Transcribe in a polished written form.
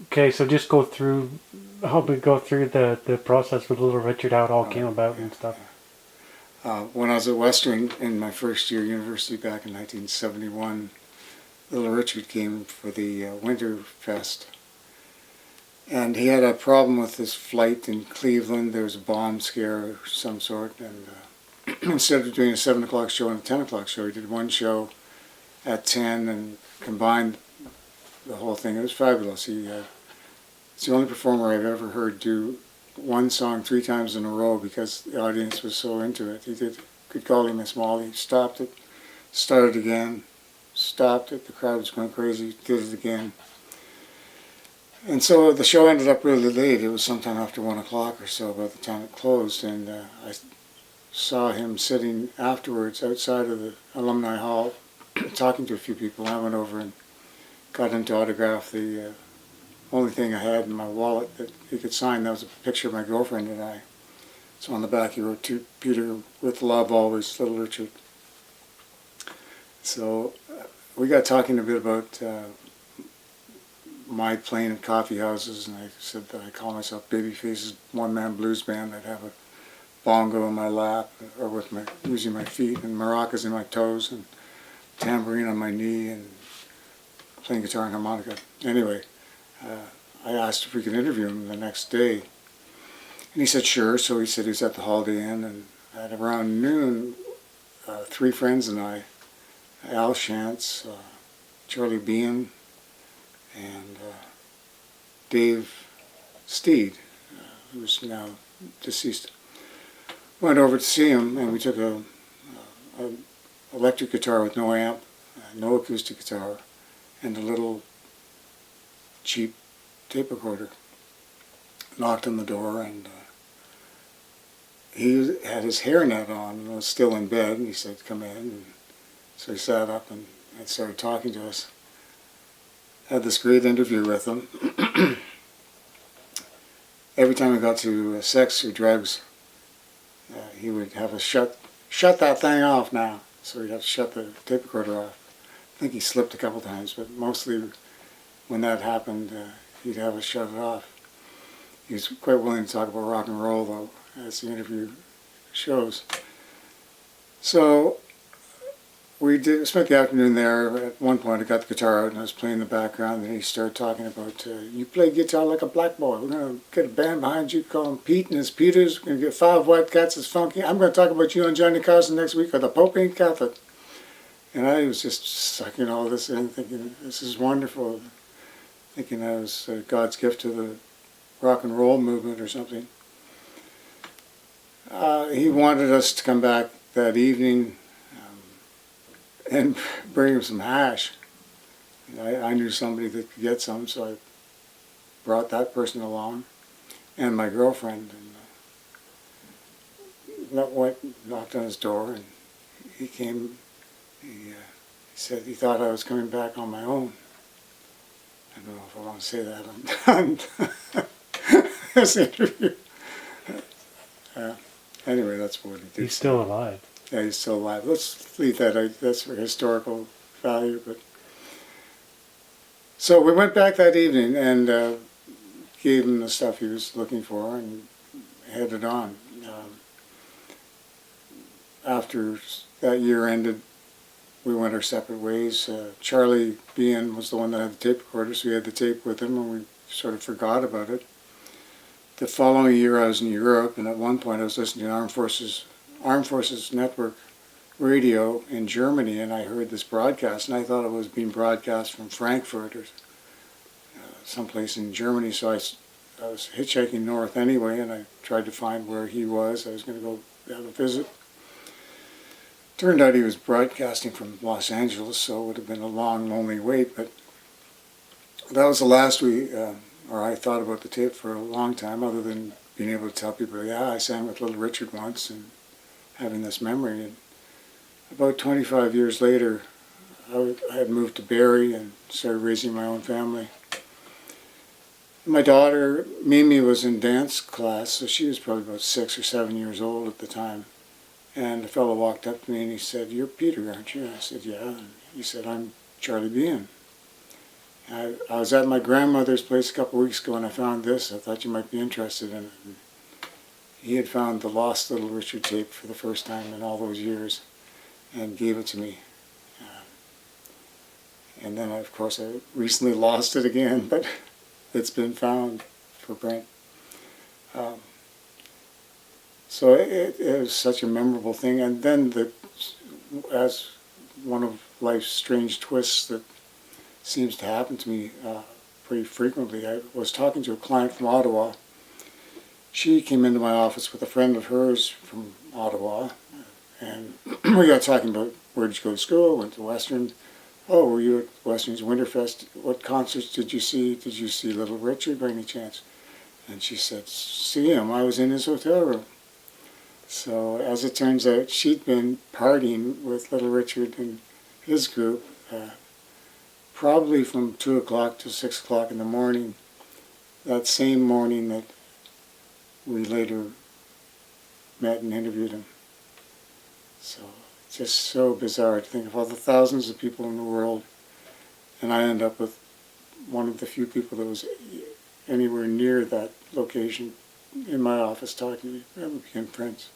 Okay, so just help me go through the process with Little Richard, how it all came about Yeah, and stuff. when I was at Western in my first year university back in 1971, Little Richard came for the Winter Fest. And he had a problem with his flight in Cleveland. There was a bomb scare of some sort. And instead of doing a 7 o'clock show and a 10 o'clock show, he did one show at 10 and combined the whole thing. It was fabulous. It's the only performer I've ever heard do one song 3 times in a row because the audience was so into it. He did Good Golly Miss Molly, stopped it, started again, stopped it, the crowd was going crazy, did it again. And so the show ended up really late. It was sometime after 1 o'clock or so by the time it closed, and I saw him sitting afterwards outside of the Alumni Hall talking to a few people. I went over and got him to autograph the only thing I had in my wallet that he could sign. That was a picture of my girlfriend and I. So on the back he wrote, "To Peter, with love always, Little Richard." So we got talking a bit about my playing at coffee houses, and I said that I call myself Babyface's one-man blues band. I'd have a bongo in my lap, or using my feet, and maracas in my toes, and tambourine on my knee, and playing guitar and harmonica. Anyway, I asked if we could interview him the next day, and he said sure. So he said he was at the Holiday Inn, and at around noon, 3 friends and I, Al Shantz, Charlie Bean, and Dave Steed, who's now deceased, went over to see him, and we took a electric guitar with no amp, no acoustic guitar, and a little cheap tape recorder. Knocked on the door, and he had his hairnet on and was still in bed, and he said, "Come in." And so he sat up and started talking to us. Had this great interview with him. Every time we got to sex or drugs, he would have us shut that thing off now. So we'd have to shut the tape recorder off. I think he slipped a couple times, but mostly when that happened, he'd have us shut it off. He was quite willing to talk about rock and roll, though, as the interview shows. So we spent the afternoon there. At one point I got the guitar out and I was playing in the background, and he started talking about, "You play guitar like a black boy. We're going to get a band behind you, call him Pete and his Peters. We're going to get 5 white cats that's funky. I'm going to talk about you and Johnny Carson next week, or the Pope ain't Catholic." And I was just sucking all this in, thinking, this is wonderful. Thinking I was God's gift to the rock and roll movement or something. He wanted us to come back that evening and bring him some hash. I knew somebody that could get some, so I brought that person along, and my girlfriend, and knocked on his door, and he came. He said he thought I was coming back on my own. I don't know if I want to say that on this interview. Anyway, that's what he did. He's still alive. Yeah, he's still alive. Let's leave that out. That's for historical value. But so we went back that evening and gave him the stuff he was looking for and headed on. After that year ended, we went our separate ways. Charlie Bean was the one that had the tape recorder, so we had the tape with him, and we sort of forgot about it. The following year I was in Europe, and at one point I was listening to Armed Forces Network radio in Germany, and I heard this broadcast, and I thought it was being broadcast from Frankfurt or someplace in Germany, so I was hitchhiking north anyway, and I tried to find where he was. I was going to go have a visit. Turned out he was broadcasting from Los Angeles, so it would have been a long, lonely wait, but that was the last I thought about the tape for a long time, other than being able to tell people, yeah, I sang with Little Richard once, and having this memory. And about 25 years later, I had moved to Barrie and started raising my own family. My daughter, Mimi, was in dance class, so she was probably about 6 or 7 years old at the time. And a fellow walked up to me and he said, "You're Peter, aren't you?" I said, "Yeah." And he said, "I'm Charlie Bean." I was at my grandmother's place a couple weeks ago and I found this. I thought you might be interested in it. And he had found the lost Little Richard tape for the first time in all those years and gave it to me. And then, of course, I recently lost it again, but it's been found for Brent. So it was such a memorable thing. And then, as one of life's strange twists that seems to happen to me pretty frequently, I was talking to a client from Ottawa. She came into my office with a friend of hers from Ottawa, and we got talking about where did you go to school, went to Western. Oh, were you at Western's Winterfest? What concerts did you see? Did you see Little Richard by any chance? And she said, see him, I was in his hotel room. So as it turns out, she'd been partying with Little Richard and his group probably from 2 o'clock to 6 o'clock in the morning, that same morning that we later met and interviewed him. So it's just so bizarre to think of all the thousands of people in the world, and I end up with one of the few people that was anywhere near that location in my office talking to me. We became friends.